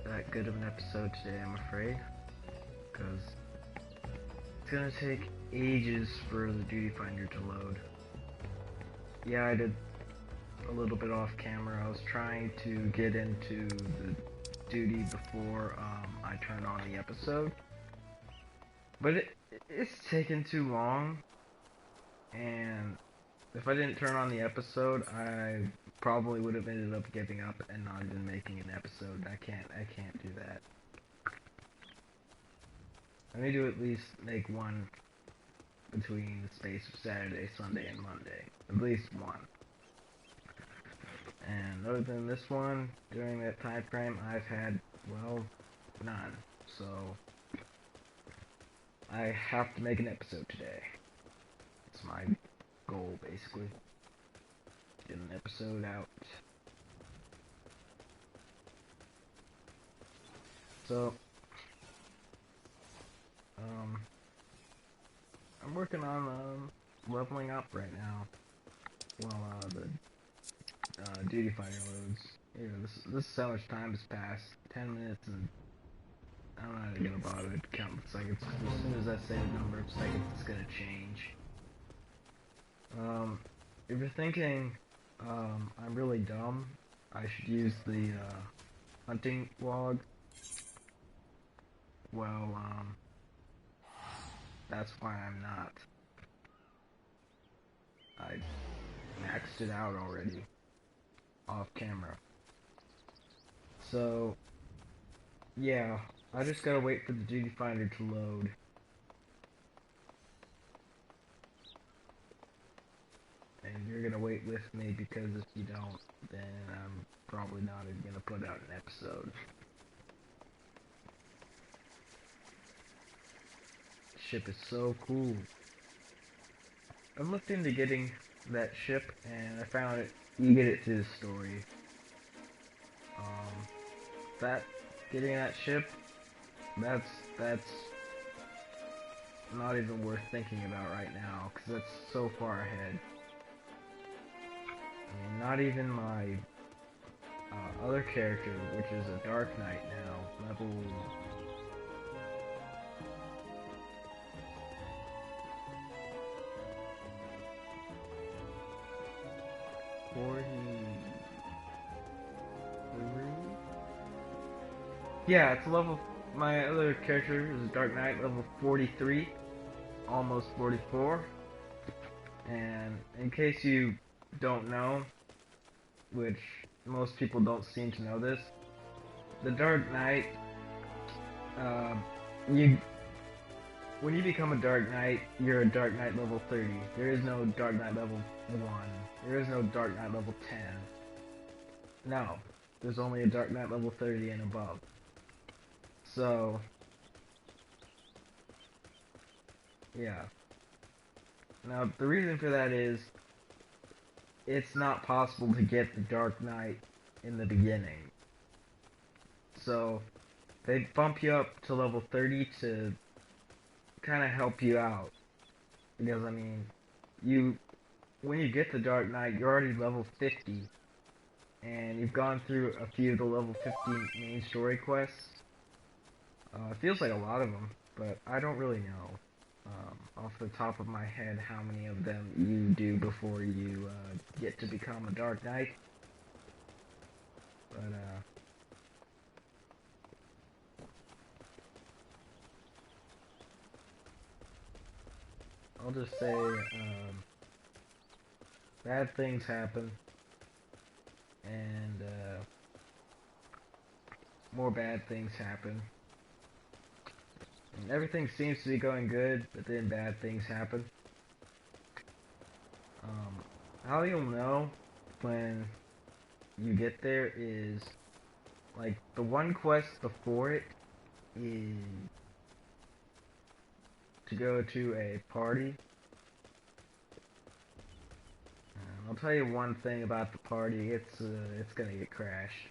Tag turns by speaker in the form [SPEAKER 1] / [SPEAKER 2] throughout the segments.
[SPEAKER 1] that good of an episode today, I'm afraid, because it's gonna take ages for the Duty Finder to load. Yeah, I did a little bit off camera. I was trying to get into the duty before I turned on the episode, but it's taken too long, and if I didn't turn on the episode, I probably would have ended up giving up and not even making an episode. I can't do that. I need to at least make one between the space of Saturday, Sunday, and Monday. At least one. And other than this one, during that time frame, I've had, well, none. So, I have to make an episode today. It's my goal, basically. Get an episode out. So, I'm working on leveling up right now while the Duty Finder loads. You know, this is how much time has passed. 10 minutes, and I'm not even gonna bother to count the seconds. As soon as I say the number of seconds, it's gonna change. If you're thinking I'm really dumb, I should use the hunting log. Well, that's why I'm not. I maxed it out already off camera. So, yeah, I just gotta wait for the Duty Finder to load. And you're gonna wait with me, because if you don't, then I'm probably not even gonna put out an episode. The ship is so cool. I've looked into getting that ship, and I found it. You get it through the story. That getting that ship, that's not even worth thinking about right now, because that's so far ahead. I mean, not even my other character, which is a Dark Knight now, level 43? Yeah, it's level. My other character is a Dark Knight, level 43, almost 44. And in case you don't know, which most people don't seem to know this, the Dark Knight, you when you become a Dark Knight, you're a Dark Knight level 30. There is no Dark Knight level 1. There is no Dark Knight level 10. No, there's only a Dark Knight level 30 and above. So, yeah. Now, the reason for that is, it's not possible to get the Dark Knight in the beginning. So, they bump you up to level 30 to kind of help you out. Because, I mean, when you get the Dark Knight, you're already level 50. And you've gone through a few of the level 50 main story quests. It feels like a lot of them, but I don't really know off the top of my head how many of them you do before you get to become a Dark Knight. But I'll just say bad things happen, and more bad things happen. And everything seems to be going good, but then bad things happen. How you'll know when you get there is, like, the one quest before it is to go to a party. I'll tell you one thing about the party, it's gonna get crashed.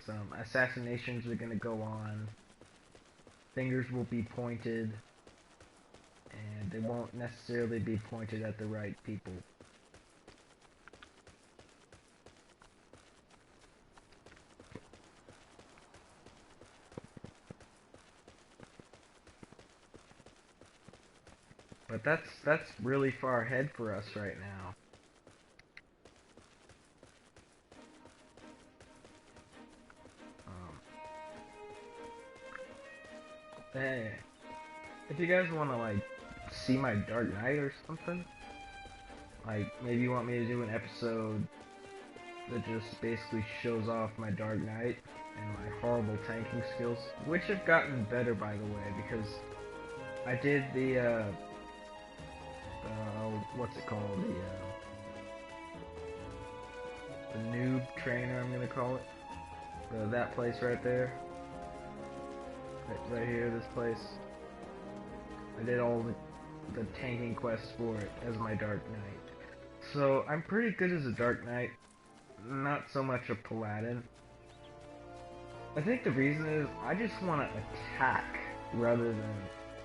[SPEAKER 1] Some assassinations are gonna go on, fingers will be pointed, and they won't necessarily be pointed at the right people. but that's really far ahead for us right now. Hey, if you guys want to like see my Dark Knight or something, like maybe you want me to do an episode that just basically shows off my Dark Knight and my horrible tanking skills, which have gotten better by the way, because I did the what's it called, the noob trainer, I'm gonna call it, that place right there, right here, this place. I did all the tanking quests for it as my Dark Knight. So I'm pretty good as a Dark Knight, not so much a Paladin. I think the reason is I just want to attack rather than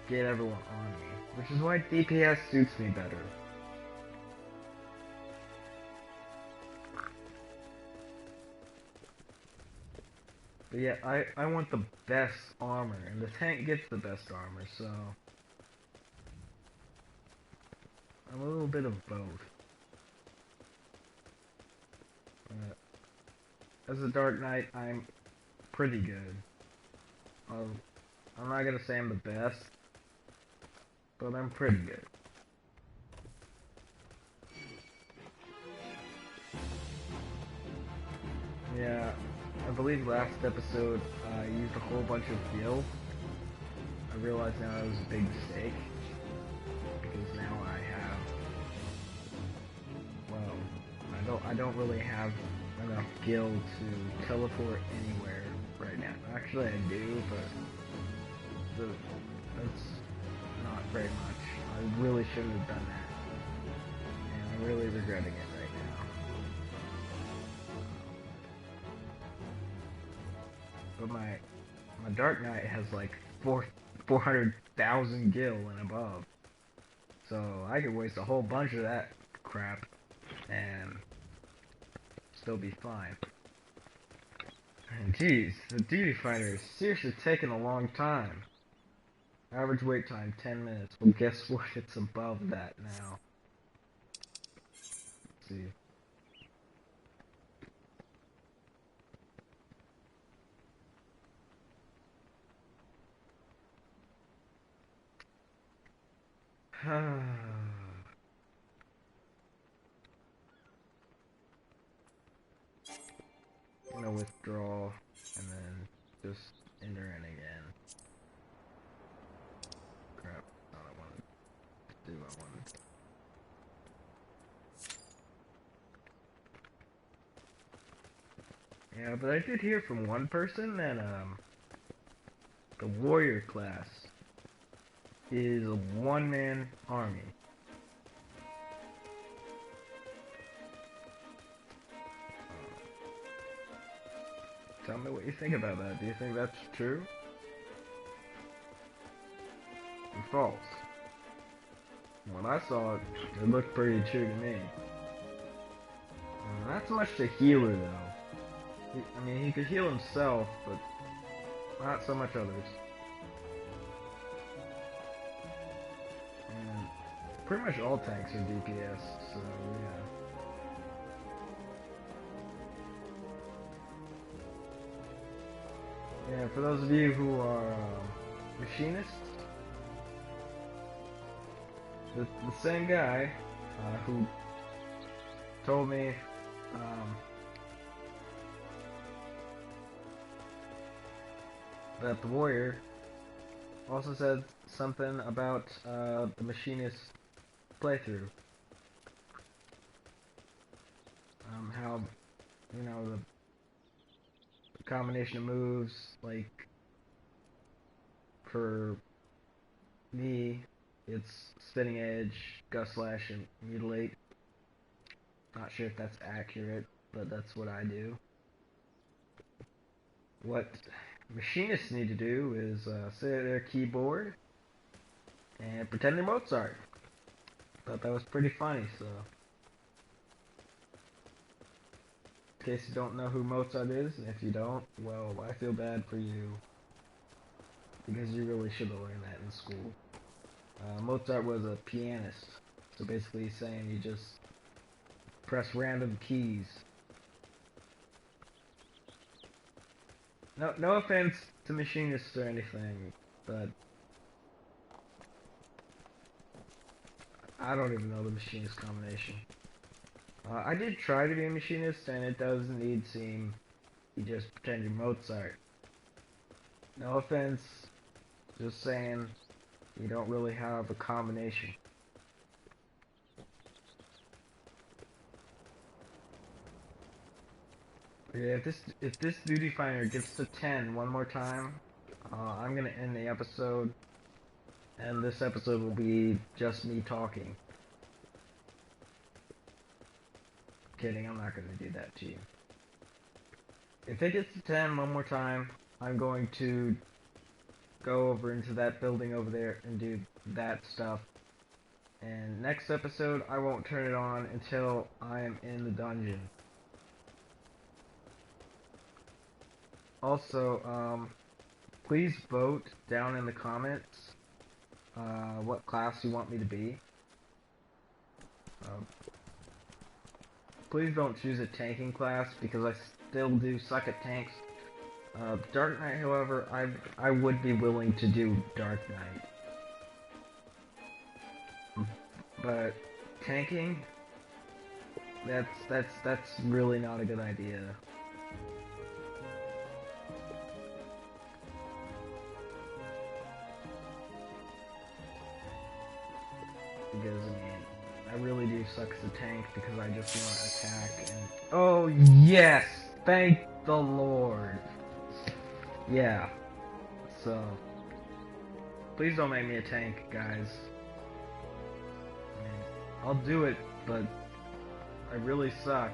[SPEAKER 1] get everyone on me, which is why DPS suits me better. But yeah, I want the best armor, and the tank gets the best armor, so I'm a little bit of both. As a Dark Knight, I'm pretty good. I'm not gonna say I'm the best, but I'm pretty good. Yeah, I believe last episode I used a whole bunch of gil. I realize now that was a big mistake, because now I have, well, I don't really have enough gil to teleport anywhere right now. Actually I do, but that's not very much. I really shouldn't have done that, and I'm really regretting it right now. But my Dark Knight has like 400,000 gil and above, so I could waste a whole bunch of that crap and still be fine. And geez, the Duty Fighter is seriously taking a long time. Average wait time 10 minutes. Well, guess what? It's above that now. Let's see. I'm gonna withdraw and then just enter in again. Crap, not what I wanted to do. I wanted to. Yeah, but I did hear from one person that the warrior class is a one-man army. Tell me what you think about that. Do you think that's true? Or false? When I saw it, it looked pretty true to me. Not so much the healer though. I mean, he could heal himself, but not so much others. And pretty much all tanks are DPS, so yeah. Yeah, for those of you who are machinists, the same guy who told me that the warrior also said something about the machinist playthrough. How, you know, the combination of moves, like, for me, it's Spinning Edge, Gust Slash, and Mutilate. Not sure if that's accurate, but that's what I do. What machinists need to do is sit at their keyboard and pretend they're Mozart. Thought that was pretty funny, so. In case you don't know who Mozart is, and if you don't, well, I feel bad for you. Because you really should have learned that in school. Mozart was a pianist, so basically he's saying you just press random keys. No offense to machinists or anything, but I don't even know the machinist combination. I did try to be a machinist, and it does indeed seem you just pretend you're Mozart. No offense, just saying you don't really have a combination. Yeah, if this duty finder gets to 10 one more time, I'm gonna end the episode, and this episode will be just me talking. Kidding, I'm not gonna do that to you. If it gets to 10 one more time, I'm going to go over into that building over there and do that stuff. And next episode, I won't turn it on until I am in the dungeon. Also, please vote down in the comments what class you want me to be. Please don't choose a tanking class because I still do suck at tanks. Dark Knight, however, I would be willing to do Dark Knight. But tanking, that's really not a good idea. Because I really do suck as a tank because I just want to attack and oh yes, thank the Lord. Yeah. So please don't make me a tank, guys. I mean, I'll do it, but I really suck.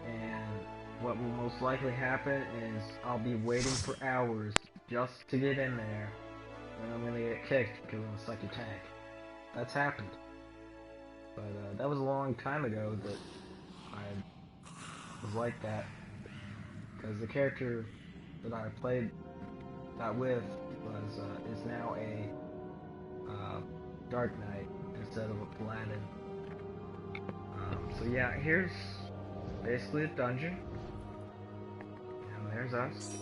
[SPEAKER 1] And what will most likely happen is I'll be waiting for hours just to get in there, and I'm gonna get kicked because I'm a sucky tank. That's happened. But that was a long time ago that I was like that. Because the character that I played that with was is now a Dark Knight instead of a Paladin. So yeah, here's basically a dungeon. And there's us.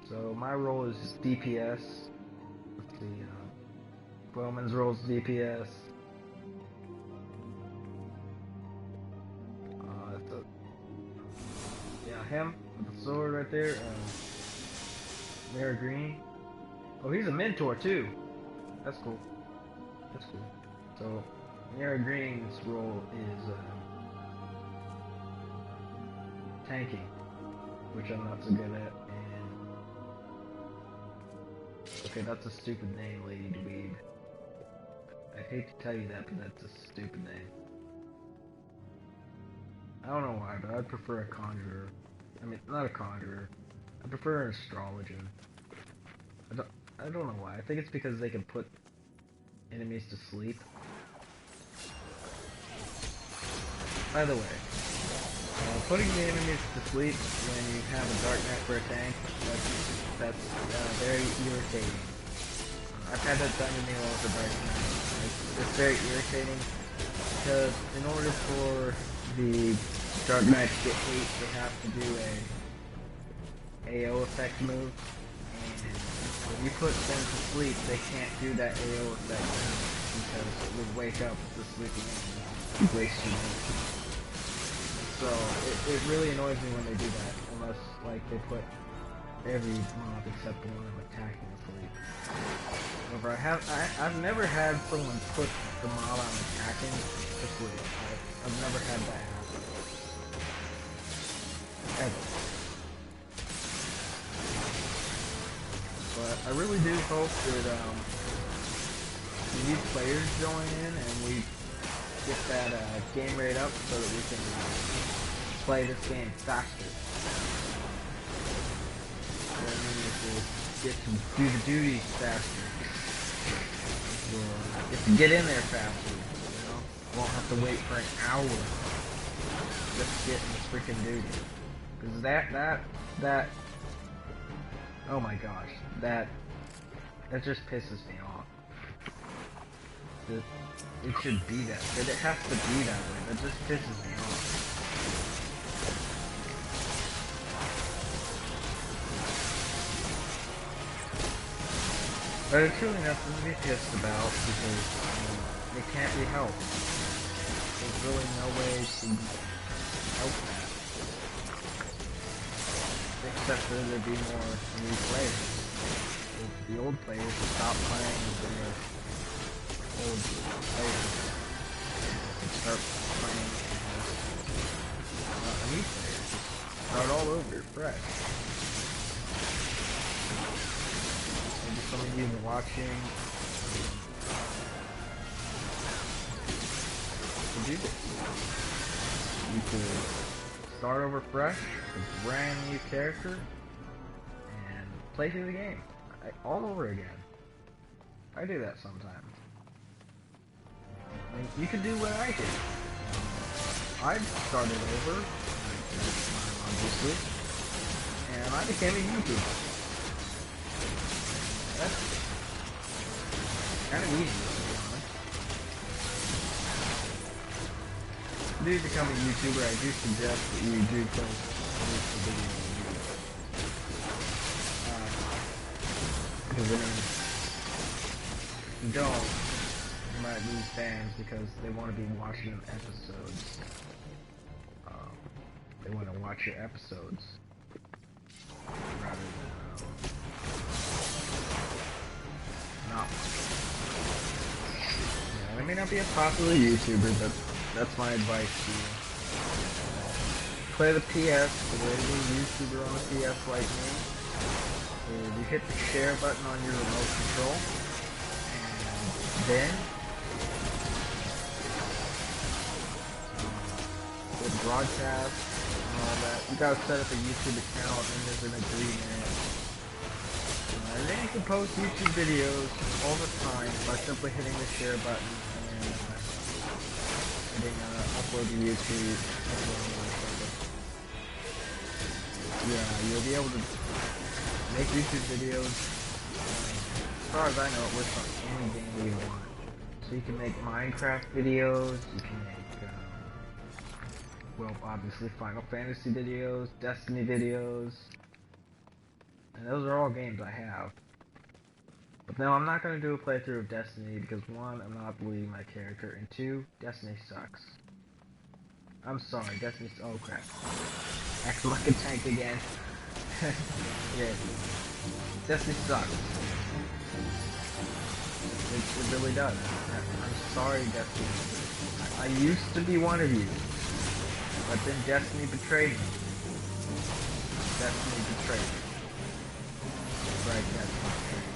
[SPEAKER 1] So my role is DPS. Let's see, Bowman's role is DPS. Yeah, him with the sword right there. Mara Green. Oh, he's a mentor too. That's cool. That's cool. So Mara Green's role is tanking, which I'm not so good at. Okay, that's a stupid name, Lady Dweeb. I hate to tell you that, but that's a stupid name. I don't know why, but I'd prefer a conjurer. I mean, not a conjurer. I prefer an astrologer. I don't know why. I think it's because they can put enemies to sleep. By the way, putting the enemies to sleep when you have a Dark Knight for a tank, that's very irritating. I've had that done to me while with the Dark Knight. It's very irritating because in order for the Dark Knight to get hate, they have to do a AO effect move, and when you put them to sleep, they can't do that AO effect move because it would wake up the sleeping enemy and waste your energy. So it really annoys me when they do that, unless like they put every mob except the one I'm attacking asleep. However, I've never had someone put the mob I'm attacking to sleep. I've never had that happen. Ever. But I really do hope that these players join in and we get that game rate up so that we can play this game faster. That means we'll get to do the duties faster. We'll get to get in there faster, you know? Won't have to wait for an hour just to get in the freaking duty. Because that Oh my gosh, that just pisses me off. It should be that, but it has to be that way. That just pisses me off. But it's really nothing to be pissed about because it can't be helped. There's really no way to help that. Except for there be more new players. If the old players stop playing their old players and start playing as a new player. Start all over, fresh. Maybe some of you are watching to do this. You could start over fresh, a brand new character, and play through the game all over again. I do that sometimes. I mean, you could do what I did. I started over, obviously, and I became a YouTuber. That's kind of easy, to be honest. If you do become a YouTuber, I do suggest that you do post the video. Because I mean, if you don't, you might lose fans because they want to be watching episodes. They want to watch your episodes rather than not. Yeah, I may not be a popular YouTuber, but that's my advice to you. Play the PS the way any YouTuber on the PS like me. You hit the share button on your remote control, and then with broadcast and all that, you gotta set up a YouTube account, and there's an agreement. And then you can post YouTube videos all the time by simply hitting the share button and hitting upload to YouTube. Yeah, you'll be able to make YouTube videos. As far as I know, it works on any game you want. So you can make Minecraft videos, you can make, well, obviously Final Fantasy videos, Destiny videos, and those are all games I have. But no, I'm not going to do a playthrough of Destiny because one, I'm not believing my character, and two, Destiny sucks. I'm sorry, Destiny's, oh crap. Acting like a tank again. Yeah, Destiny sucks. It really does. I'm sorry, Destiny. I used to be one of you, but then Destiny betrayed me. Destiny betrayed me. Right, Destiny betrayed me.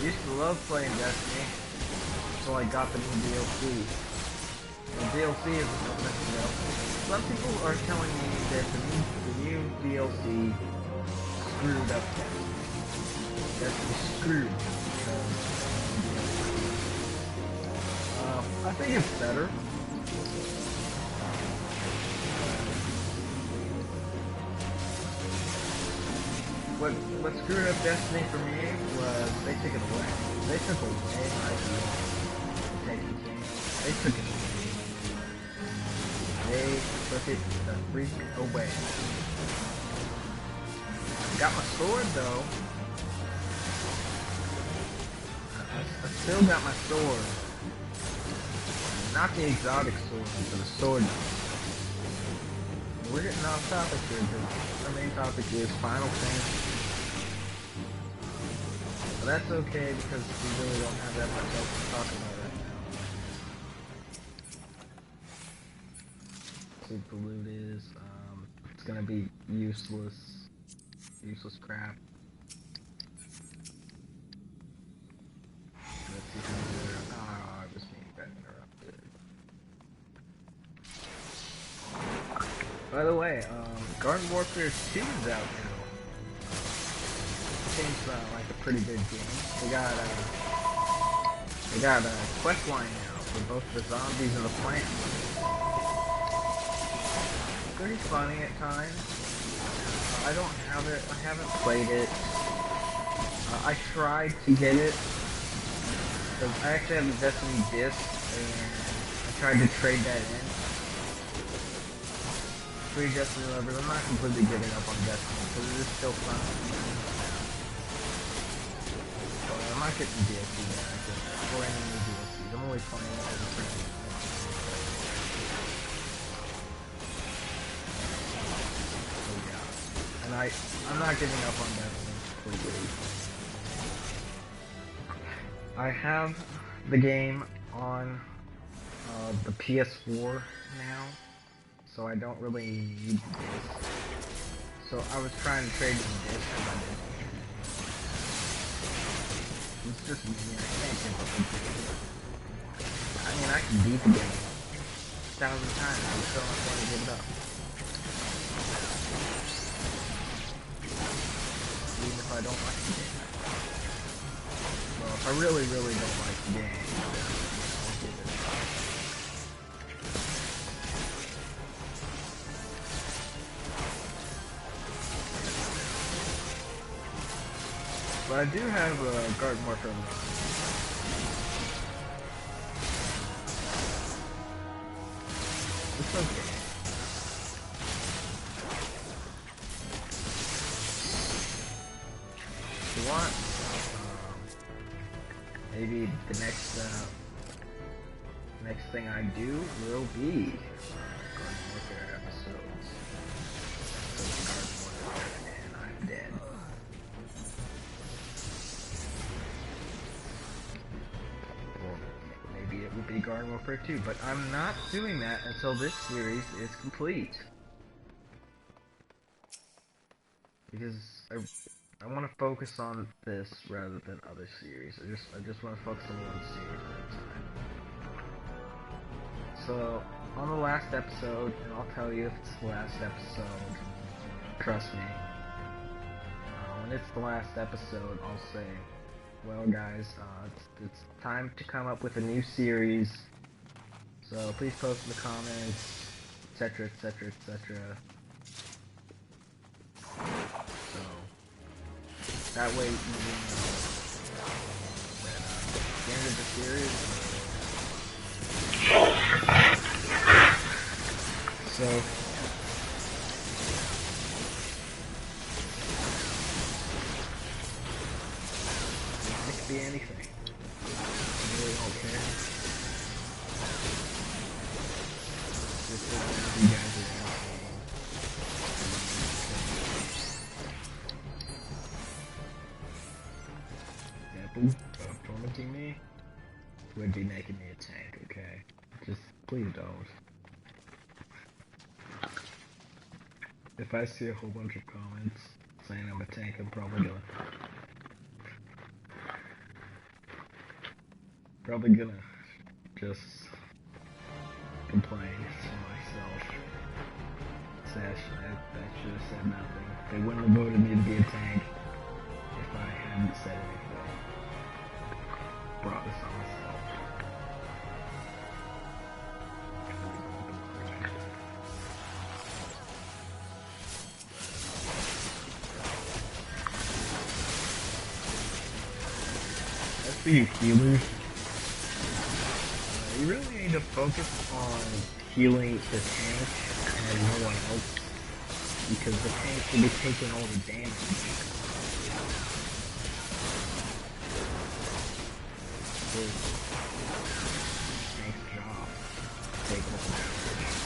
[SPEAKER 1] I used to love playing Destiny until I got the new DLC. The DLC is something, you know. Some people are telling me that the new DLC screwed up Destiny. Destiny screwed. I think it's better. What screwed up Destiny for me was they took it away. They took away my idea to take the game. They took it away. They took it the freak away. Got my sword though. I still got my sword. Not the exotic sword, but the sword. We're getting off topic here because our main topic is Final Fantasy. But that's okay because we really don't have that much else to talk about right now. See what the loot is. It's gonna be useless crap. Let's see who's there. Ah, I was being interrupted. By the way, Garden Warfare 2 is out now. Seems like a pretty good game. They got a quest line now for both the zombies and the plants. Pretty funny at times. I don't have it. I haven't played it. I tried to get it. Cause I actually have the Destiny disc, and I tried to trade that in. Free Destiny lovers. I'm not completely giving up on Destiny because it is still fun. But I might get some DLC there. Or any new DLCs. I'm always playing all the friends. So yeah. And I'm not giving up on Destiny completely. I have the game on the PS4 now, so I don't really need this. So I was trying to trade in this, but I didn't. It's just me, I can't give up on this. I mean, I can beat the game 1,000 times, I still don't want to give it up. Even if I don't like the game. Well, if I really, really don't like the game, then I'll give it a try. But I do have a Garden Warfare 1. It's okay. If you want, maybe the next thing I do will be Garden Warfare episodes. So Garden Warfare and I'm dead. Or maybe it will be Garden Warfare 2, but I'm not doing that until this series is complete. Because I want to focus on this rather than other series. I just want to focus on one series at a time. So, on the last episode, and I'll tell you if it's the last episode, trust me. When it's the last episode, I'll say, well guys, it's time to come up with a new series. So please post in the comments, etc, etc, etc. So, that way you know that at the end of the series. So it could be anything. I really don't care. Just as long as you guys are entertained. Example of tormenting me would be making me a tank, okay? Just please don't. If I see a whole bunch of comments saying I'm a tank, I'm probably gonna just complain to myself. Say I should have said nothing. They wouldn't have voted me to be a tank if I hadn't said anything. Brought this on myself. As for you healers, you really need to focus on healing the tank and no one else, because the tank should be taking all the damage. It's the tank's job to take all the damage.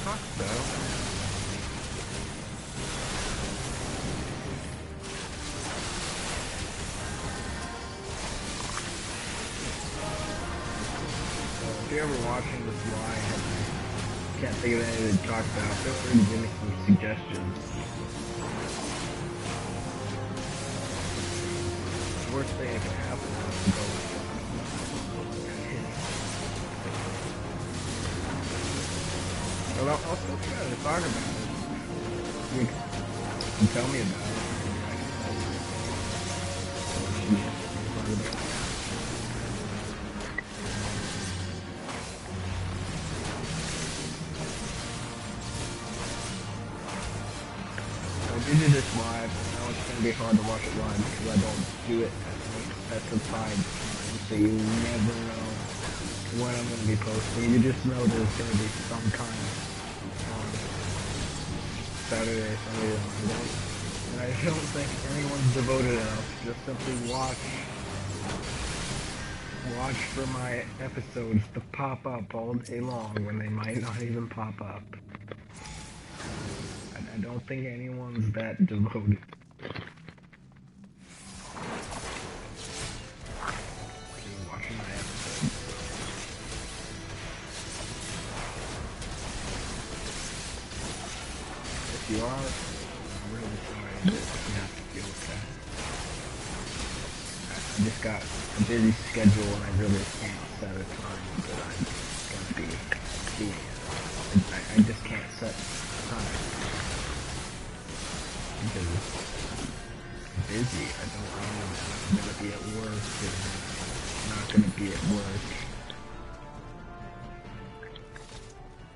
[SPEAKER 1] Talk about. if you're ever watching this live, I can't think of anything to talk about, feel free to give me some suggestions. The worst thing that can happen is to go well, I'll still try to talk about it. You can tell me about it. I do this live. I know it's going to be hard to watch it live because I don't do it at specified time, so you never know when I'm going to be posting. You just know there's going to be some time on Saturday, Sunday, and Monday. And I don't think anyone's devoted enough to just simply watch for my episodes to pop up all day long when they might not even pop up. I don't think anyone's that devoted. Watching my episodes. If you are, I'm really sorry that you have to deal with that. I just got a busy schedule and I really can't set a time that I'm going to be seeing it. I just can't set time. Because I'm busy. I don't know that I'm going to be at work and I'm not going to be at work.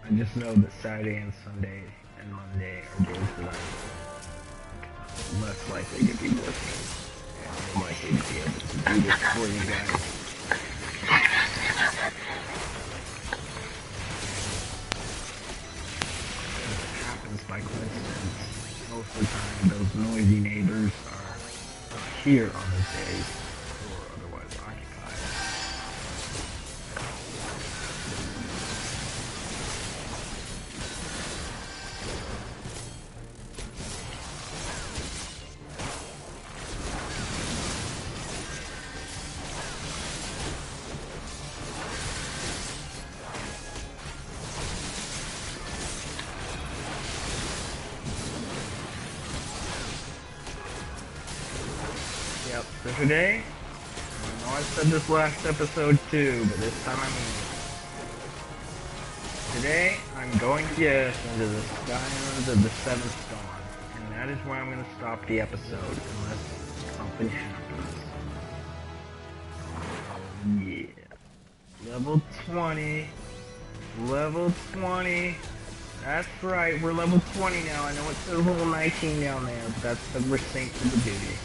[SPEAKER 1] I just know that Saturday and Sunday and Monday are days that I'm less likely to be working. And I'm likely to be able to do this for you guys. It happens by coincidence. Most of the time, those noisy neighbors are here on those days, or otherwise occupied. Yep, so today, I know I said this last episode too, but this time I mean it. Today, I'm going to get us into the Skylands of the Seventh Dawn, and that is where I'm going to stop the episode, unless something happens. Oh yeah. Level 20. Level 20. That's right, we're level 20 now. I know it says level 19 down there, but that's because we're synced to the duty.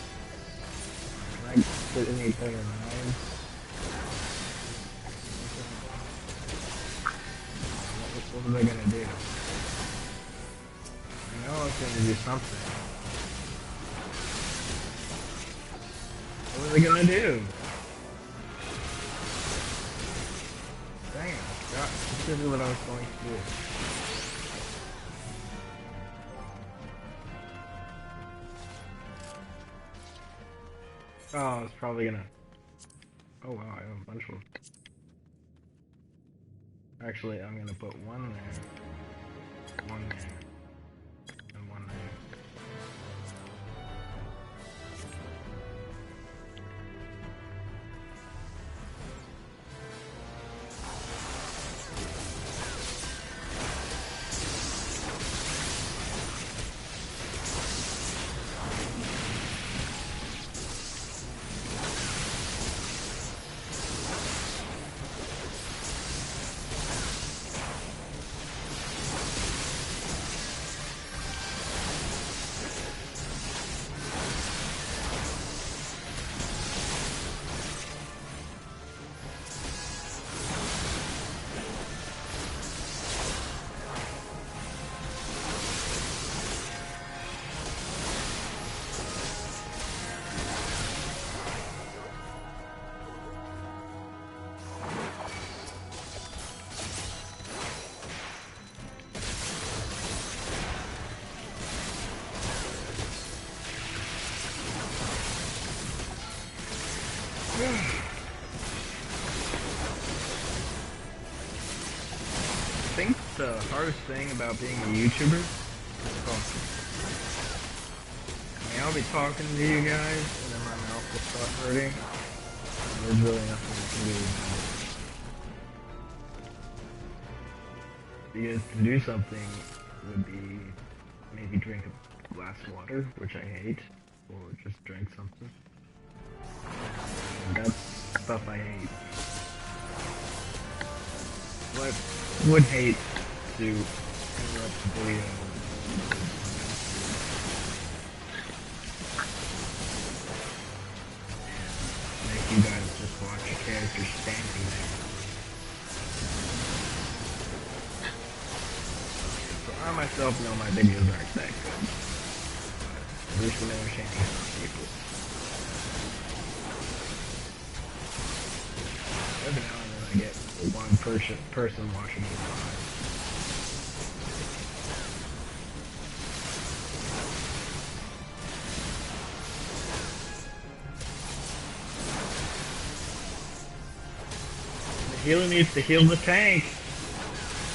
[SPEAKER 1] I get any better knives. What was I gonna do? I know I was gonna do something. What was I gonna do? Dang, I forgot specifically what I was going to do. Oh, it's probably gonna... Oh wow, I have a bunch of... Actually, I'm gonna put one there, and one there. the hardest thing about being a YouTuber? Talking. I mean, I'll be talking to you guys, and then my mouth will start hurting. And there's really nothing I can do about it. Because to do something would be maybe drink a glass of water, which I hate, or just drink something. And that's stuff I hate. But would hate to interrupt the video. Make you guys just watch a character standing there. So I myself know my videos aren't that good. But at least I'm entertaining some people. Every now and then I get one person watching me live. The healer needs to heal the tank.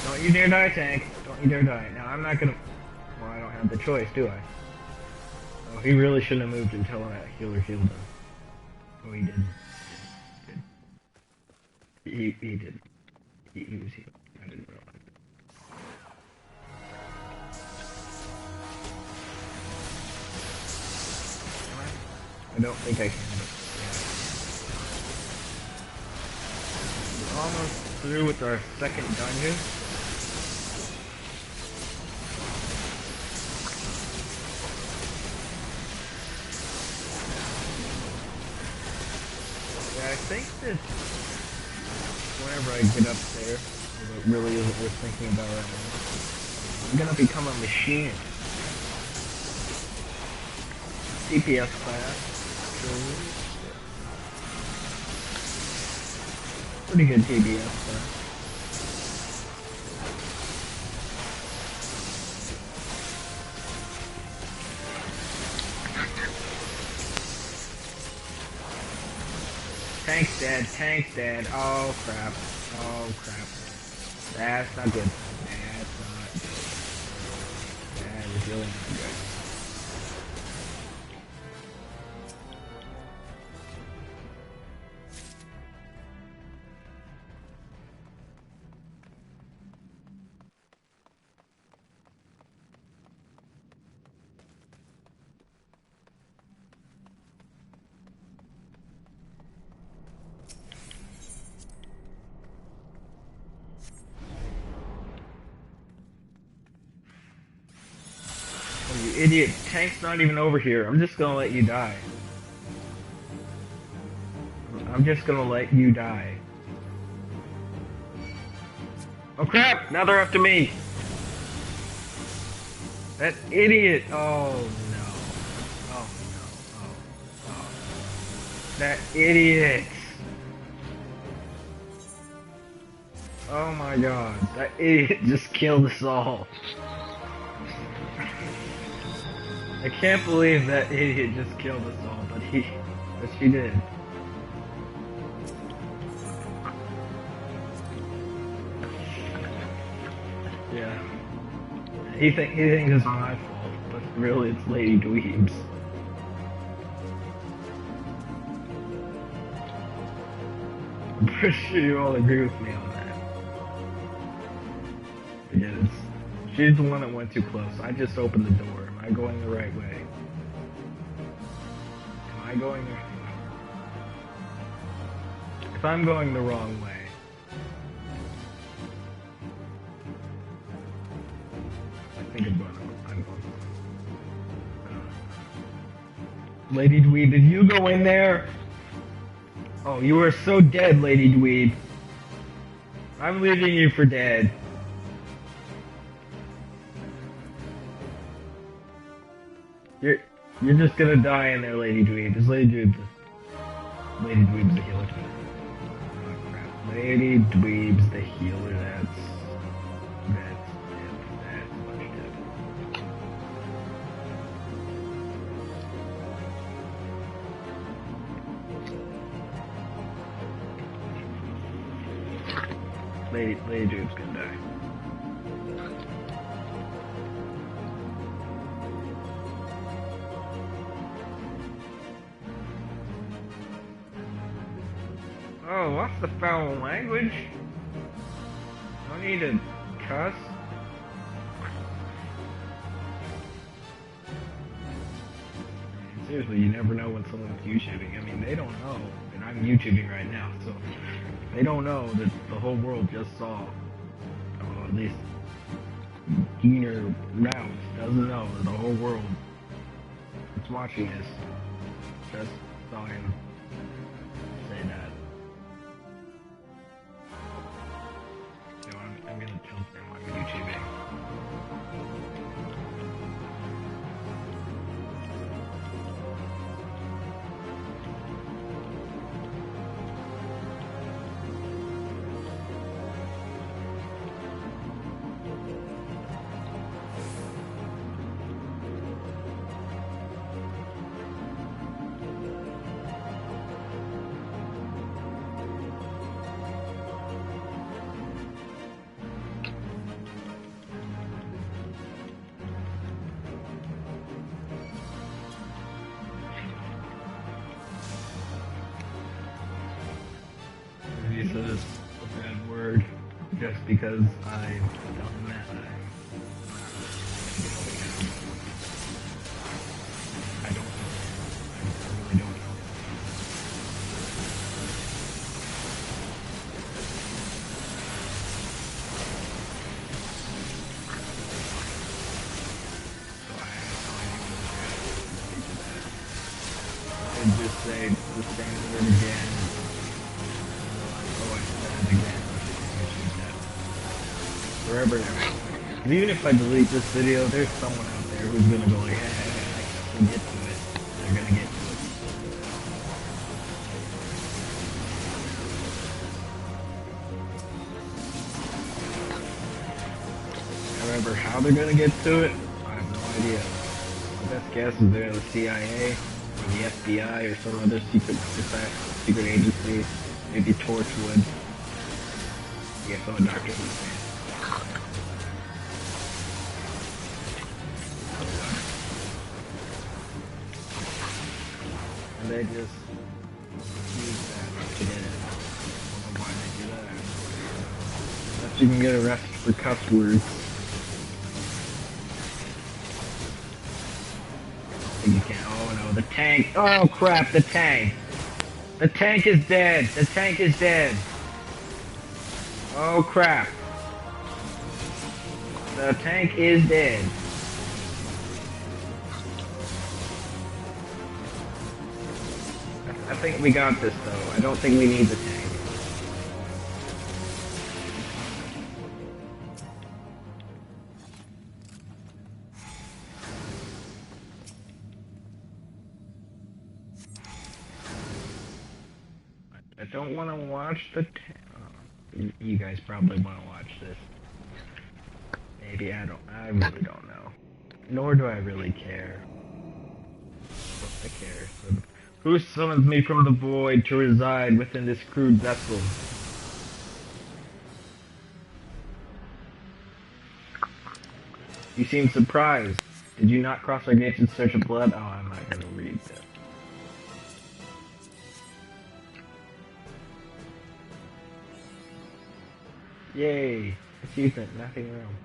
[SPEAKER 1] Don't you dare die, tank. Don't you dare die. Now I'm not gonna. Well, I don't have the choice, do I? Oh, he really shouldn't have moved until that healer healed him. Oh, he didn't. He did. He was healed. I didn't realize it. I don't think I can, but yeah. We're almost through with our second dungeon. Yeah, I think that whenever I get up there, it really isn't worth thinking about right now. I'm gonna become a machine. DPS class. Pretty good DPS class. Tank's dead, tank's dead. Oh crap. Oh crap. That's not good. That's not good. That is really not good. You idiot, tank's not even over here. I'm just gonna let you die. I'm just gonna let you die. Oh crap! Now they're after me! That idiot! Oh no. Oh no. Oh. Oh. That idiot! Oh my god. That idiot just killed us all. I can't believe that idiot just killed us all, but she did. Yeah. He thinks it's my fault, but really it's Lady Dweeb's. I'm pretty sure you all agree with me on that. Because she's the one that went too close. I just opened the door. Am I going the right way? Am I going the right way? If I'm going the wrong way, I think I'm going. Lady Dweeb, did you go in there? Oh, you are so dead, Lady Dweeb. I'm leaving you for dead. You're just gonna die in there, Lady Dweeb. Is Lady Dweeb's the healer. Oh crap. Lady Dweeb's the healer, that's much dead. Lady Dweeb's gonna die. What's the foul language? No need to cuss. Seriously, you never know when someone's YouTubing. I mean, they don't know, and I'm YouTubing right now, so they don't know that the whole world just saw, or at least Geener Rouse doesn't know that the whole world that's watching this just saw him say that. So I'm gonna tell them I'm YouTubing. He says a bad word just because I done that. I don't know. I really don't know. So I and just say the same word again. Oh, I said it again. Forever now. Even if I delete this video, there's someone out there who's gonna go like, hey, I can get to it. They're gonna get to it. However, how they're gonna get to it, I have no idea. My best guess is they're the CIA, or the FBI, or some other secret agency. Maybe Torchwood. I guess I'm a Doctor Who fan. And they just use that to get in. I don't know why they do that. Unless you can get arrested for cuss words. You can't. Oh no, the tank. Oh crap, the tank. The tank is dead. The tank is dead. Oh crap. The tank is dead. I think we got this though. I don't think we need the tank. I don't want to watch the tank. You guys probably want to watch this. Maybe I don't. I really don't know. Nor do I really care. I care. So, who summons me from the void to reside within this crude vessel? You seem surprised. Did you not cross our gates in search of blood? Oh, I'm not gonna read that. Yay! Achievement, nothing wrong.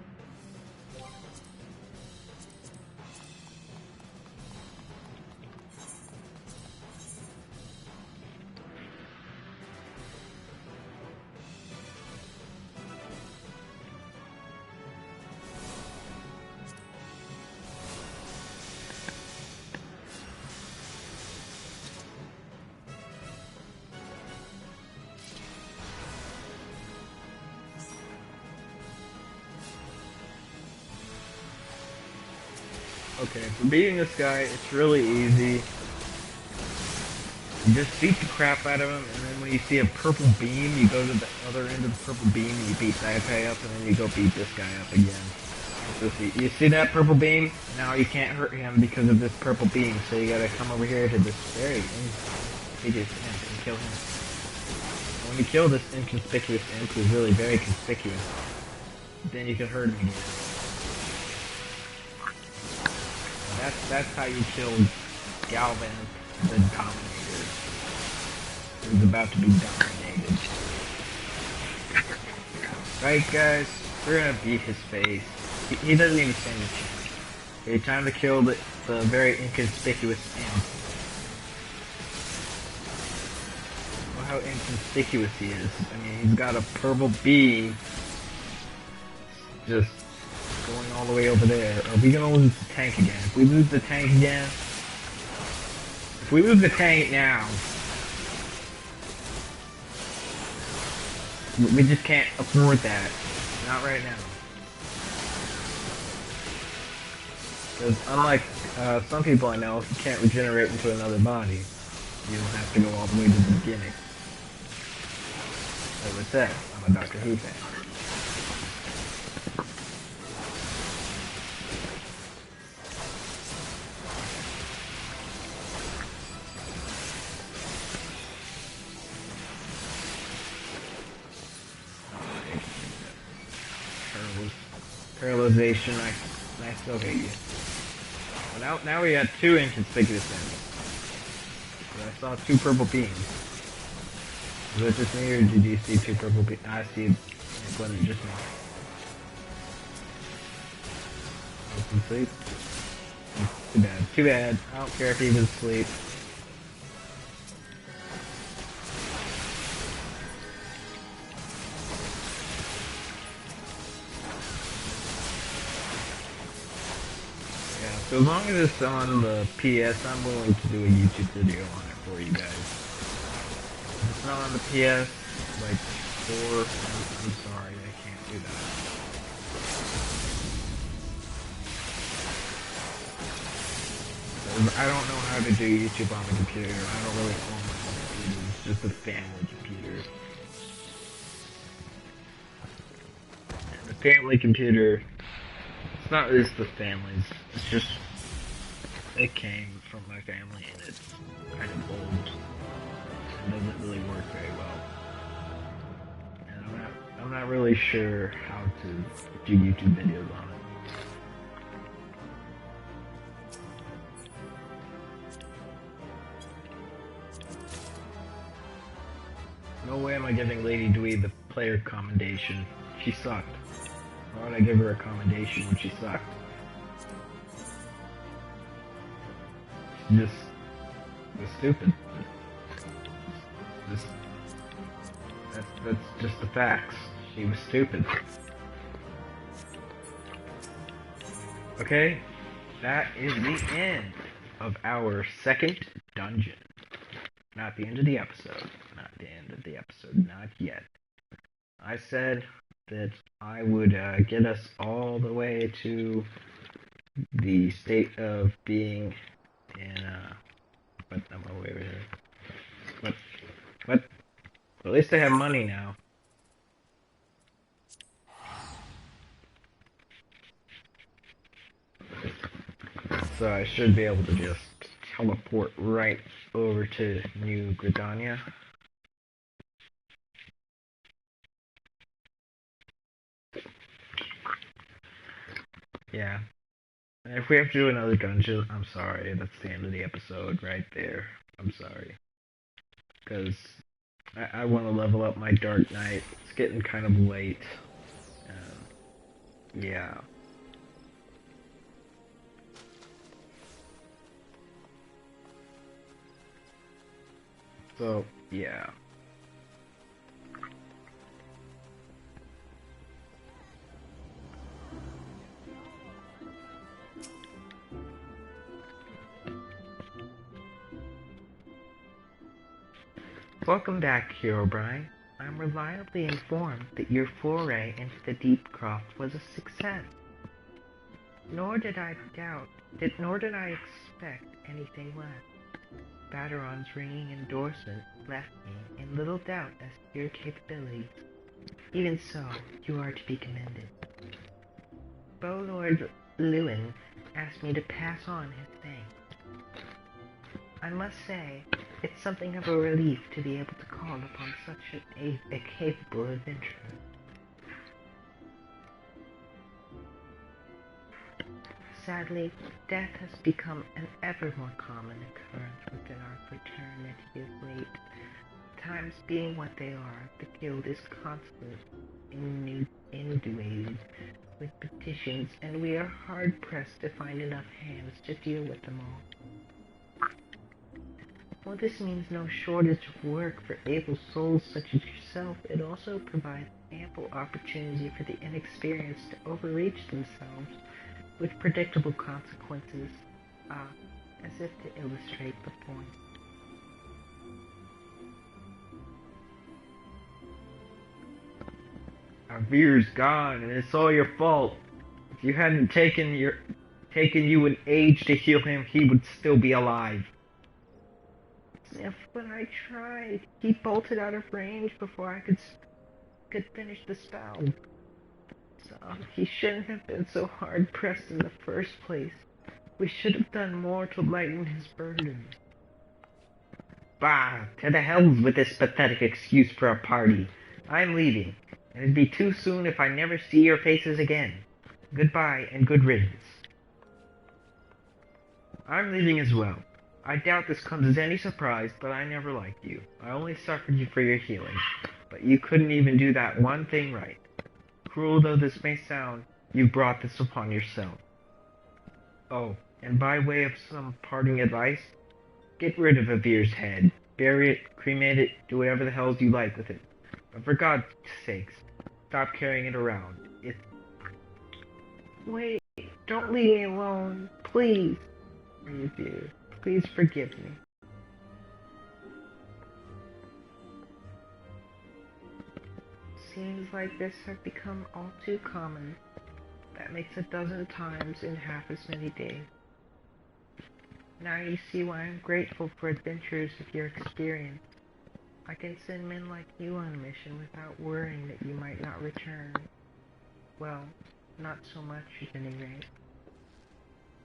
[SPEAKER 1] Okay, for beating this guy, it's really easy. You just beat the crap out of him, and then when you see a purple beam, you go to the other end of the purple beam, and you beat that guy up, and then you go beat this guy up again. So you see that purple beam? Now you can't hurt him because of this purple beam, so you gotta come over here to this very inconspicuous imp and kill him. And when you kill this inconspicuous imp, who's really very conspicuous, then you can hurt him again. That's how you killed Galvan, the Dominator. He was about to be dominated. Right, guys? We're gonna beat his face. He doesn't even stand a chance. Okay, time to kill the very inconspicuous imp. Look how inconspicuous he is. I mean, he's got a purple bee just going all the way over there. Are we gonna lose the tank again? If we lose the tank again, if we lose the tank now, we just can't afford that. Not right now. Because unlike some people I know, if you can't regenerate into another body, you don't have to go all the way to the beginning. As I said, I'm a Doctor Who fan. Paralyzation, I still hate you. Well, now we got two inconspicuous enemies. I saw two purple beams. Was that just me, or did you see two purple beams? I see it. It wasn't just me. I was asleep. Too bad. Too bad. I don't care if he was asleep. So as long as it's on the PS, I'm willing to do a YouTube video on it for you guys. If it's not on the PS, like, I'm sorry, I can't do that. I don't know how to do YouTube on the computer. I don't really own my own computer. It's just a family computer. And the family computer, it's not just the family's, it's just, it came from my family and it's kind of old and doesn't really work very well. And I'm not really sure how to do YouTube videos on it. No way am I giving Lady Dwee the player commendation. She sucked. Why would I give her a commendation when she sucked? Just was stupid. That's just the facts. She was stupid. Okay, that is the end of our second dungeon. Not the end of the episode. Not the end of the episode. Not yet. I said that I would get us all the way to the state of being in, what, I'm way over here. What? Well, at least I have money now. So I should be able to just teleport right over to New Gridania. Yeah. And if we have to do another dungeon, I'm sorry. That's the end of the episode right there. I'm sorry. Because I want to level up my Dark Knight. It's getting kind of late. Yeah. So, yeah. Welcome back, Herobrine. I'm reliably informed that your foray into the Deepcroft was a success. Nor did I expect anything less. Baderon's ringing endorsement left me in little doubt as to your capabilities. Even so, you are to be commended. Lord Lewin asked me to pass on his thanks. I must say, it's something of a relief to be able to call upon such a capable adventurer. Sadly, death has become an ever more common occurrence within our fraternity of late.
[SPEAKER 2] times being what they are, the guild is constantly inundated with petitions, and we are hard-pressed to find enough hands to deal with them all. While this means no shortage of work for able souls such as yourself, it also provides ample opportunity for the inexperienced to overreach themselves with predictable consequences, as if to illustrate the point.
[SPEAKER 1] Veer's gone, and it's all your fault. If you hadn't taken you an age to heal him, he would still be alive.
[SPEAKER 2] If when I tried, he bolted out of range before I could finish the spell. So he shouldn't have been so hard pressed in the first place. We should have done more to lighten his burden.
[SPEAKER 1] Bah! To the hells with this pathetic excuse for a party. I'm leaving, and it'd be too soon if I never see your faces again. Goodbye and good riddance. I'm leaving as well. I doubt this comes as any surprise, but I never liked you. I only suffered you for your healing, but you couldn't even do that one thing right. Cruel though this may sound, you brought this upon yourself. Oh, and by way of some parting advice, get rid of Avir's head. Bury it, cremate it, do whatever the hells you like with it. But for God's sakes, stop carrying it around. It's...
[SPEAKER 2] Wait, don't leave me alone, please. Avir, please forgive me. Seems like this has become all too common. That makes 12 times in half as many days. Now you see why I'm grateful for adventurers of your experience. I can send men like you on a mission without worrying that you might not return. Well, not so much at any rate.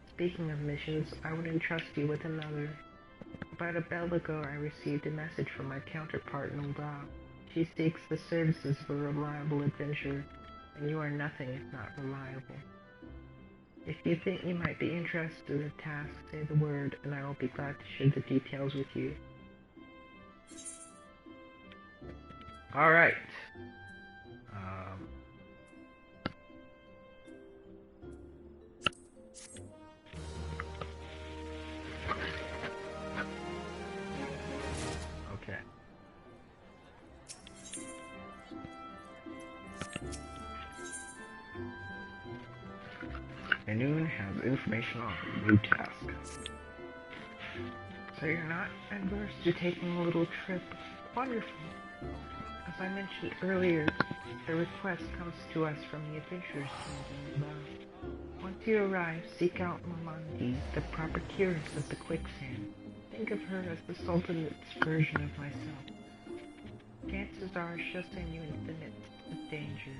[SPEAKER 2] Speaking of missions, I would entrust you with another. About a bell ago, I received a message from my counterpart in Ul'dah. She seeks the services of a reliable adventurer, and you are nothing if not reliable. If you think you might be interested in the task, say the word, and I will be glad to share the details with you.
[SPEAKER 1] Alright. Okay. Noon has information on a new task.
[SPEAKER 2] So you're not adverse to taking a little trip? Wonderful. As I mentioned earlier, the request comes to us from the Adventurers Kingdom above. Once you arrive, seek out Mamandi, the proprietress of the quicksand. Think of her as the Sultan's version of myself. Chances are she'll send you into the midst of danger,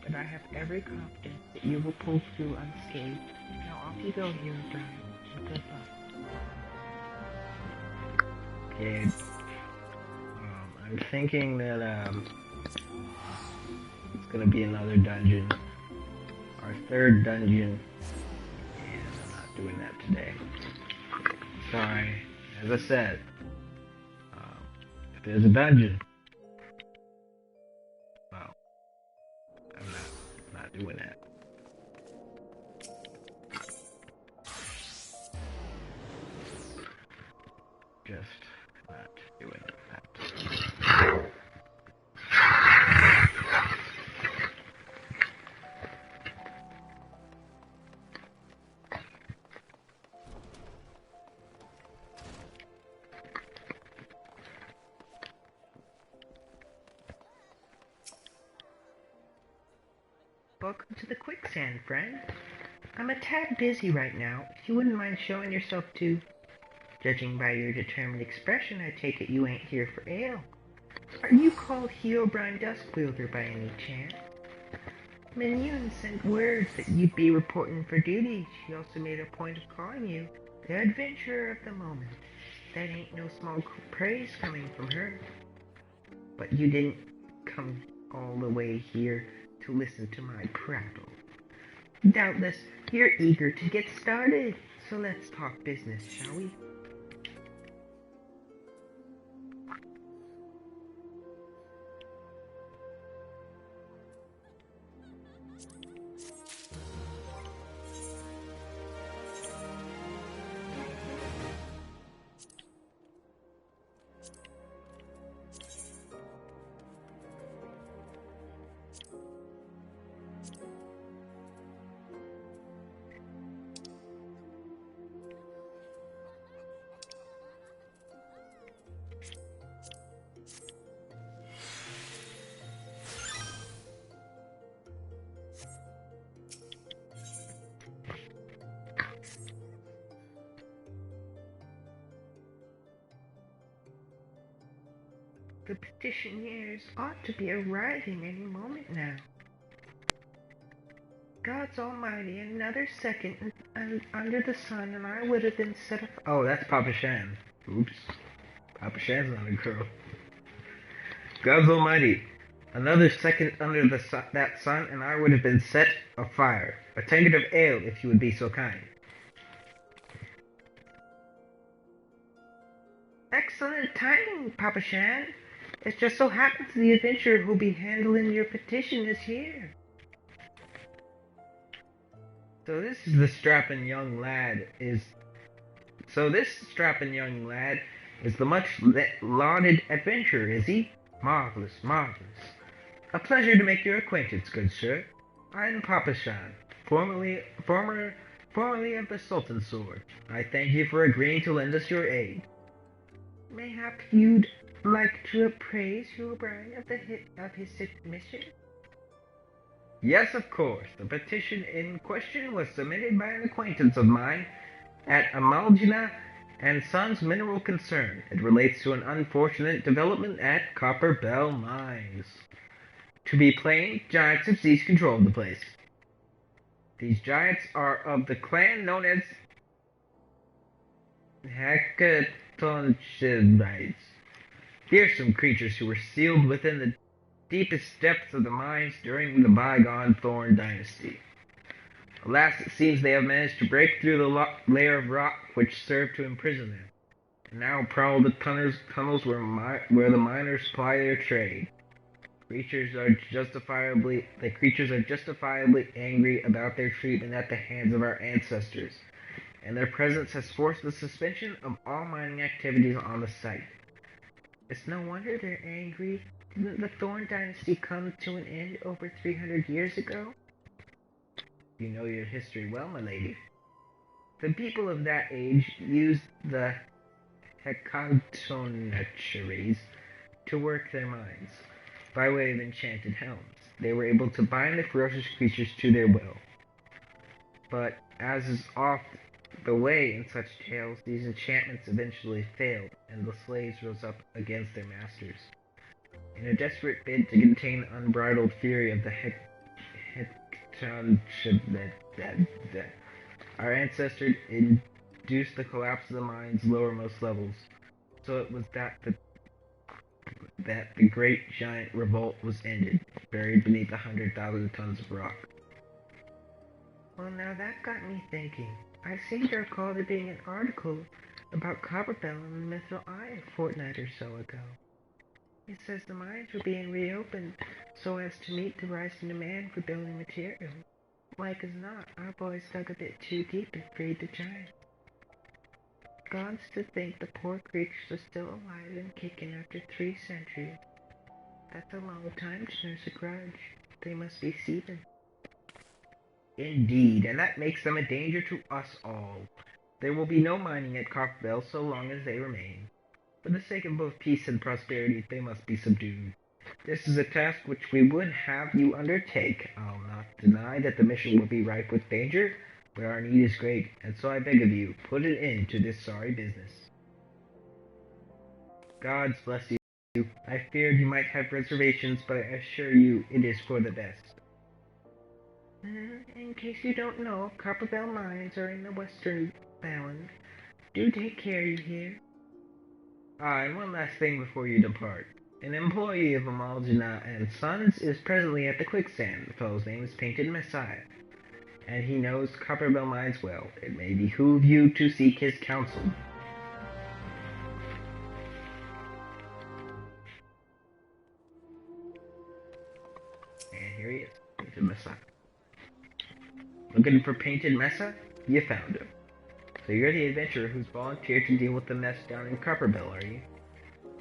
[SPEAKER 2] but I have every confidence that you will pull through unscathed. Now off you go, Herobrine, and good luck.
[SPEAKER 1] Okay. I'm thinking that it's gonna be another dungeon. Our third dungeon. And I'm not doing that today. Sorry. As I said, if there's a dungeon, well, I'm not doing that. Just not doing that.
[SPEAKER 2] Welcome to the quicksand, friend. I'm a tad busy right now. If you wouldn't mind showing yourself to... Judging by your determined expression, I take it you ain't here for ale. Are you called Herobrine Duskwielder by any chance? Mignon sent word that you'd be reporting for duty. She also made a point of calling you the adventurer of the moment. That ain't no small praise coming from her. But you didn't come all the way here to listen to my prattle. Doubtless, you're eager to get started, so let's talk business, shall we? The petitioners ought to be arriving any moment now. God's almighty, another second under the sun and I would have been set afire.
[SPEAKER 1] Oh, that's Papa Shan. Oops. Papa Shan's not a girl. God's almighty. Another second under that sun and I would have been set afire. A tankard of ale, if you would be so kind.
[SPEAKER 2] Excellent timing, Papa Shan. It just so happens the adventurer who'll be handling your petition is here.
[SPEAKER 1] So this strapping young lad is the much lauded adventurer, is he? Marvelous, marvelous. A pleasure to make your acquaintance, good sir. I am Papa Shan, formerly of the Sultan's Sword. I thank you for agreeing to lend us your aid.
[SPEAKER 2] Mayhap you'd like to appraise your O'Brien of his submission?
[SPEAKER 1] Yes, of course. The petition in question was submitted by an acquaintance of mine at Amalgina and Sons Mineral Concern. It relates to an unfortunate development at Copper Bell Mines. To be plain, giants have seized control of the place. These giants are of the clan known as Hecatonshibites. Fearsome creatures who were sealed within the deepest depths of the mines during the bygone Thorn Dynasty. Alas, it seems they have managed to break through the layer of rock which served to imprison them, and now prowl the tunnels where the miners ply their trade. The creatures are justifiably angry about their treatment at the hands of our ancestors, and their presence has forced the suspension of all mining activities on the site.
[SPEAKER 2] It's no wonder they're angry. Didn't the Thorn Dynasty come to an end over 300 years ago?
[SPEAKER 1] You know your history well, my lady. The people of that age used the Hecatoncheires to work their mines. By way of enchanted helms, they were able to bind the ferocious creatures to their will. But, as is oft the way in such tales, these enchantments eventually failed, and the slaves rose up against their masters. In a desperate bid to contain the unbridled fury of the our ancestors induced the collapse of the mine's lowermost levels. So it was that the great giant revolt was ended, buried beneath 100,000 tons of rock.
[SPEAKER 2] Well, now that got me thinking. I seem to recall there being an article about Copperbell in the Mithril Eye a fortnight or so ago. It says the mines were being reopened so as to meet the rising demand for building materials. Like as not, our boys dug a bit too deep and freed the giants. Gods to think the poor creatures are still alive and kicking after 3 centuries. That's a long time to nurse a grudge. They must be seething.
[SPEAKER 1] Indeed, and that makes them a danger to us all. There will be no mining at Copperbell so long as they remain. For the sake of both peace and prosperity, they must be subdued. This is a task which we would have you undertake. I'll not deny that the mission will be rife with danger, but our need is great, and so I beg of you, put an end to this sorry business. Gods bless you. I feared you might have reservations, but I assure you it is for the best.
[SPEAKER 2] In case you don't know, Copperbell Mines are in the Western Bound. Do take care, you hear?
[SPEAKER 1] And one last thing before you depart. An employee of Amalgina and Sons is presently at the quicksand. The fellow's name is Painted Messiah, and he knows Copperbell Mines well. It may behoove you to seek his counsel. And here he is, Painted Messiah. Looking for Painted Messiah? You found him. So you're the adventurer who's volunteered to deal with the mess down in Copperbell, are you?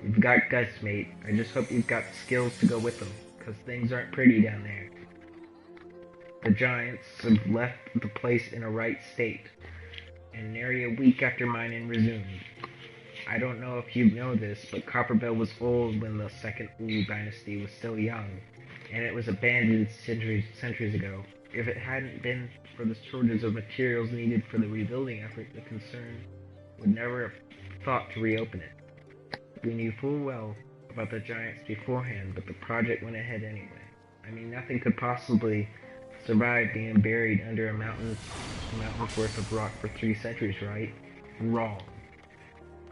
[SPEAKER 1] You've got guts, mate. I just hope you've got skills to go with them, because things aren't pretty down there. The giants have left the place in a right state, and nary a week after mining resumed. I don't know if you know this, but Copperbell was old when the Second Wu Dynasty was still young, and it was abandoned centuries ago. If it hadn't been for the shortage of materials needed for the rebuilding effort, the concern would never have thought to reopen it. We knew full well about the giants beforehand, but the project went ahead anyway. I mean, nothing could possibly survive being buried under a mountain's worth of rock for 3 centuries, right? Wrong.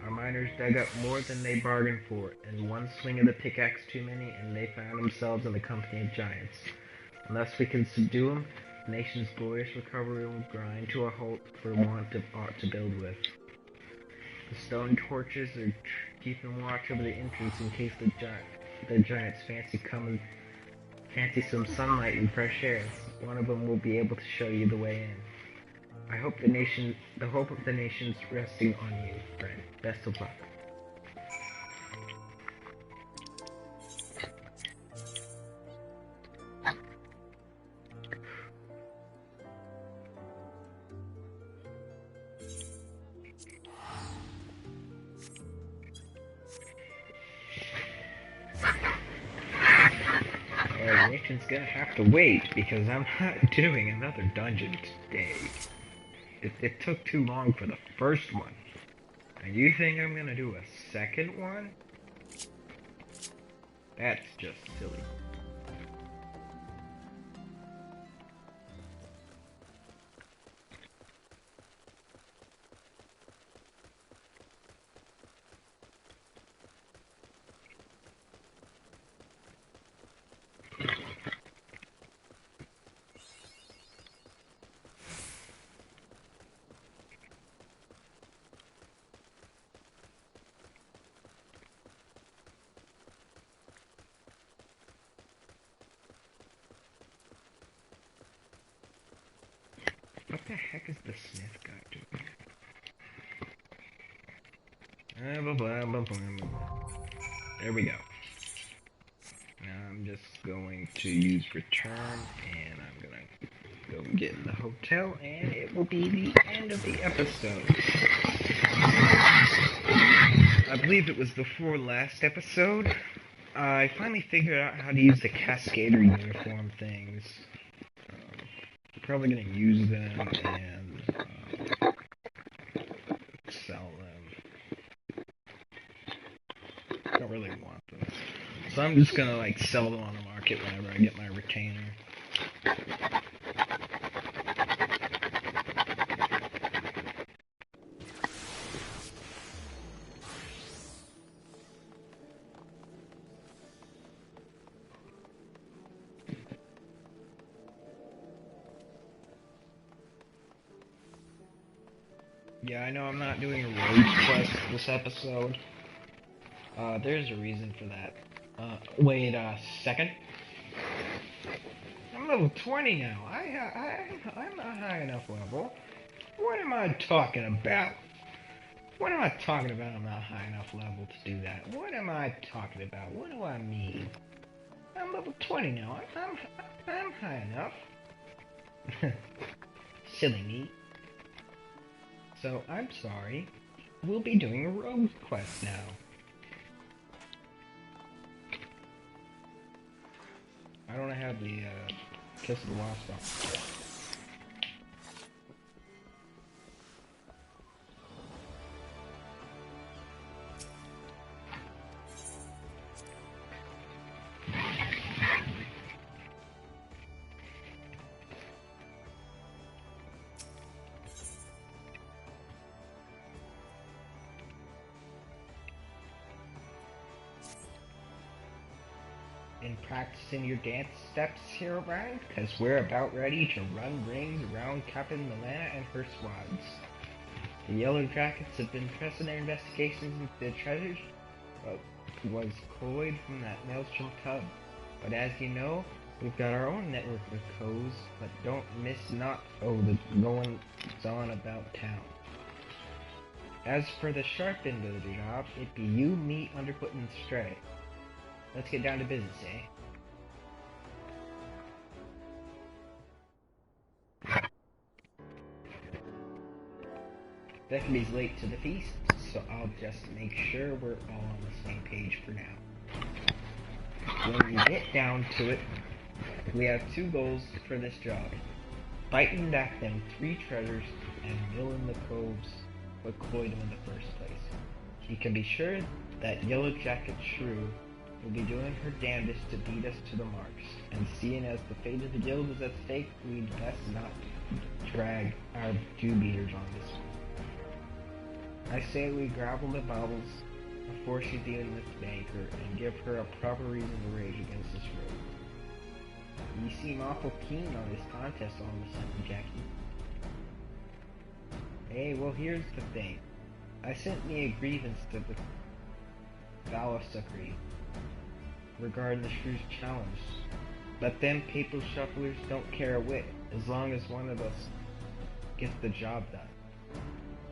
[SPEAKER 1] Our miners dug up more than they bargained for, and one swing of the pickaxe too many, and they found themselves in the company of giants. Unless we can subdue them, the nation's glorious recovery will grind to a halt for want of aught to build with. The stone torches are keeping watch over the entrance in case the giants fancy some sunlight and fresh air. One of them will be able to show you the way in. The hope of the nation's resting on you, friend. Best of luck. The nation's gonna have to wait because I'm not doing another dungeon today. It took too long for the first one. And you think I'm gonna do a second one? That's just silly. What the heck is the Smith guy doing? There we go. Now I'm just going to use return, and I'm gonna go get in the hotel, and it will be the end of the episode. I believe it was before last episode. I finally figured out how to use the Cascader uniform things. Probably gonna use them and sell them. Don't really want them, so I'm just gonna like sell them on the market whenever I get my retainer. Yeah, I know I'm not doing a road quest this episode. There's a reason for that. Wait a second. I'm level 20 now. I'm not high enough level. What am I talking about? What am I talking about? I'm not high enough level to do that. What am I talking about? What do I mean? I'm level 20 now. I'm high enough. Silly me. So, I'm sorry. We'll be doing a rogue quest now. I don't have the, Kiss of the Wasp on. And practicing your dance steps here around, because we're about ready to run rings around Captain Milana and her squads. The Yellow Jackets have been pressing their investigations into the treasures was coined from that Maelstrom tub. But as you know, we've got our own network of codes, but don't miss the goings-on about town. As for the sharp end of the job, it'd be you, me, Underfoot, and Stray. Let's get down to business, eh? Becky's late to the feast, so I'll just make sure we're all on the same page for now. When we get down to it, we have 2 goals for this job. Fighting back them 3 treasures and milling the coves what cloyed them in the first place. You can be sure that Yellow Jacket Shrew will be doing her damnedest to beat us to the marks, and seeing as the fate of the guild is at stake, we'd best not drag our Jew-beaters on this one. I say we gravel the baubles before she's even with the banker, and give her a proper reason to rage against this road. You seem awful keen on this contest all of a sudden, Jackie. Hey, well here's the thing. I sent me a grievance to the Thalassacri regarding the Shrew's challenge. But them paper shufflers don't care a whit, as long as one of us gets the job done.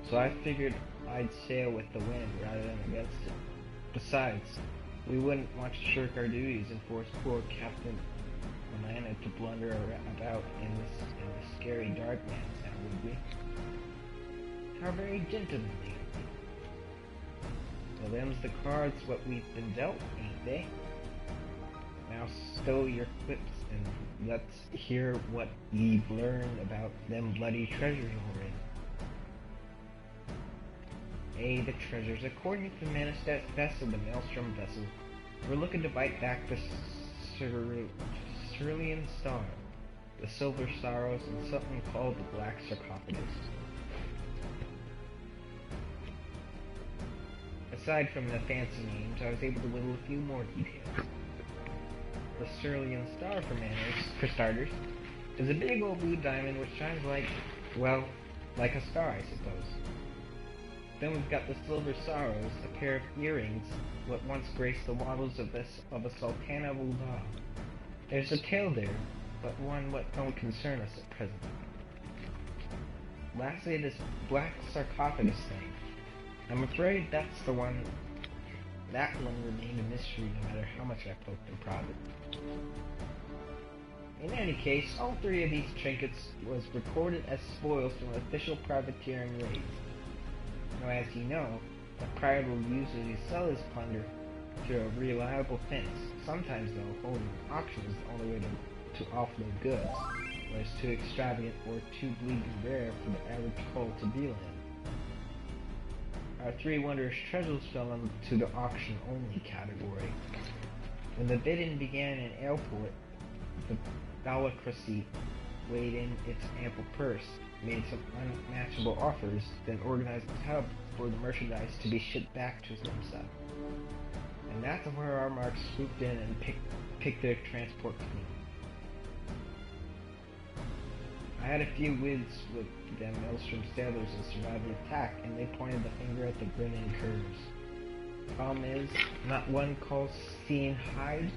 [SPEAKER 1] So I figured I'd sail with the wind rather than against it. Besides, we wouldn't want to shirk our duties and force poor Captain Alana to blunder about in the scary dark man's now, would we? How very gentlemanly of you. Well, them's the cards what we've been dealt, ain't they? Now stow your quips and let's hear what ye've learned about them bloody treasures already. The treasures. According to Manistat's vessel, the Maelstrom vessel, we're looking to bite back the Cerulean Star, the Silver Sorrows, and something called the Black Sarcophagus. Aside from the fancy names, I was able to whittle a few more details. The Cerulean Star, for starters, is a big old blue diamond which shines like, well, like a star, I suppose. Then we've got the Silver Sorrows, a pair of earrings what once graced the wattles of a Sultana of Ul'dah. There's a tale there, but one what don't concern us at present. Lastly, this Black Sarcophagus thing. I'm afraid that's the one. That one remained a mystery no matter how much I poked and prodded. In any case, all three of these trinkets was recorded as spoils from official privateering raids. Now, as you know, a pirate will usually sell his plunder to a reliable fence. Sometimes, though, holding an auction is the only way to offload goods, or it's too extravagant or too bleeding rare for the average coal to deal in. Our three wondrous treasures fell into the auction-only category. When the bidding began in Airport, the Thalassacri weighed in its ample purse, made some unmatchable offers, then organized a tub for the merchandise to be shipped back to Limsa. And that's where our marks swooped in and picked their transport clean. I had a few words with them Maelstrom sailors that survived the attack, and they pointed the finger at the grinning curs. Problem is, not one calls seen hide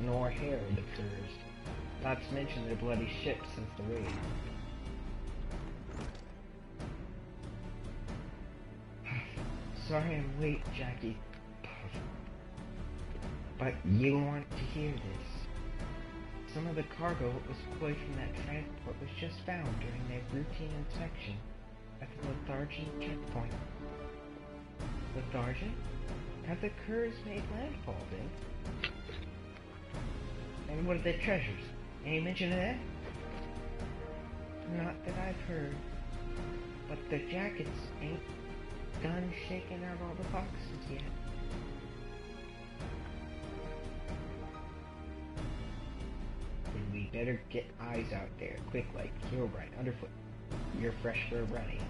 [SPEAKER 1] nor hair of the curs, not to mention their bloody ships since the raid. Sorry I'm late, Jackie. But you want to hear this. Some of the cargo that was spoiled from that transport was just found during their routine inspection at the Lethargian checkpoint. Lethargian? Have the curs made landfall then? And what are their treasures? Any mention of that? Not that I've heard. But the jackets ain't done shaking out all the boxes yet. Then we better get eyes out there, quick like Herobrine underfoot. You're fresh for a running.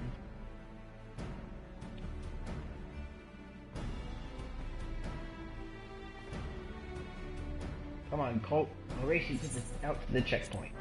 [SPEAKER 1] Come on, Colt. I'll race you out to the checkpoint.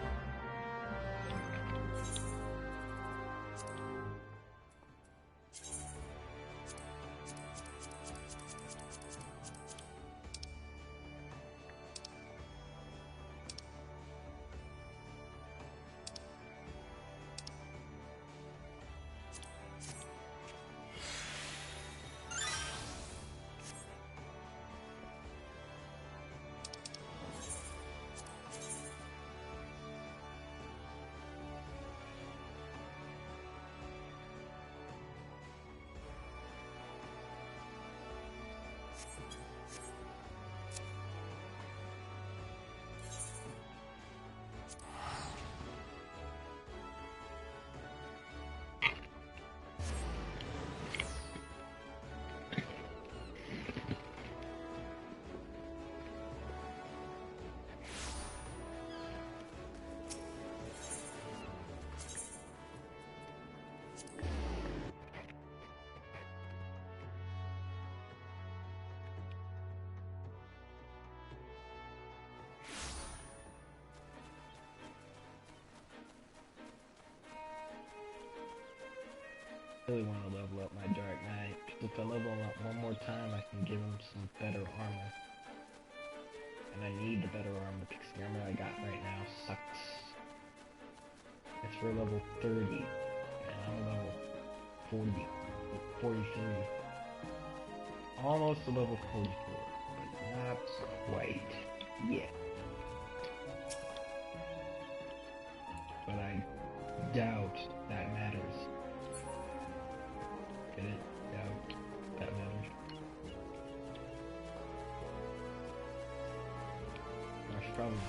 [SPEAKER 1] really want to level up my Dark Knight. If I level him up one more time, I can give him some better armor. And I need the better armor because the armor I got right now sucks. It's for level 30, and I'm level 43. Almost to level 44, but not quite yet. But I doubt that matters. Get it? Doubt that matters. That's problem.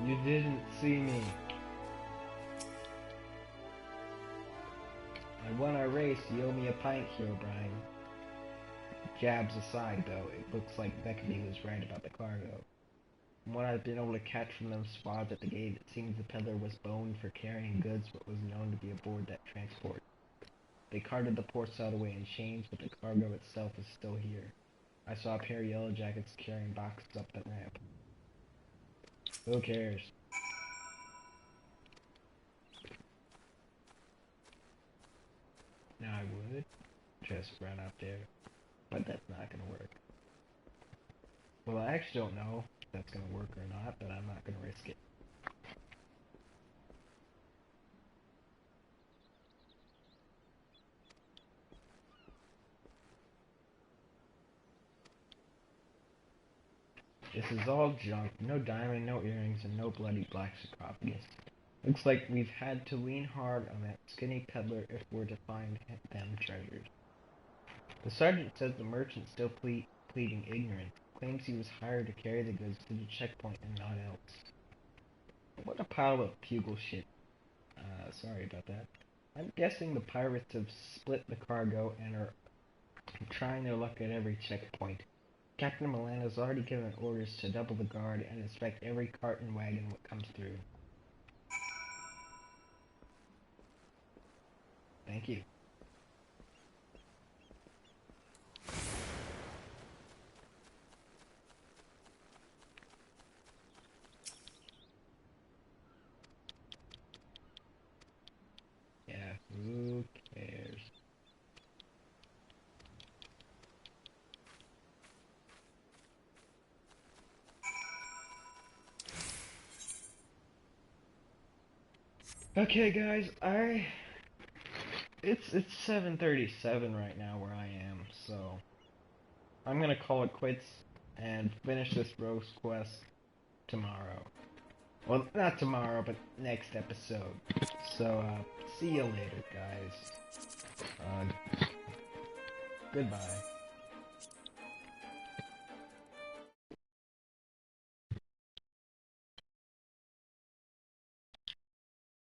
[SPEAKER 1] You didn't see me. I won our race. You owe me a pint, Herobrine. Jabs aside, though, it looks like Beckby was right about the cargo. From what I've been able to catch from those spots at the gate, it seems the peddler was boned for carrying goods but was known to be aboard that transport. They carted the poor sod away in chains, but the cargo itself is still here. I saw a pair of yellow jackets carrying boxes up that ramp. Who cares? Now I would just run up there, but that's not gonna work. Well, I actually don't know if that's gonna work or not, but I'm not gonna risk it. This is all junk. No diamond, no earrings, and no bloody black sarcophagus. Looks like we've had to lean hard on that skinny peddler if we're to find them treasures. The sergeant says the merchant's still pleading ignorance. Claims he was hired to carry the goods to the checkpoint and not else. What a pile of bugle shit. Sorry about that. I'm guessing the pirates have split the cargo and are trying their luck at every checkpoint. Captain Milano's already given orders to double the guard and inspect every cart and wagon that comes through. Thank you. Yeah, who cares? Okay, guys, it's 7:37 right now where I am, so I'm gonna call it quits and finish this roast quest tomorrow. Well, not tomorrow, but next episode. So, see you later, guys. Goodbye.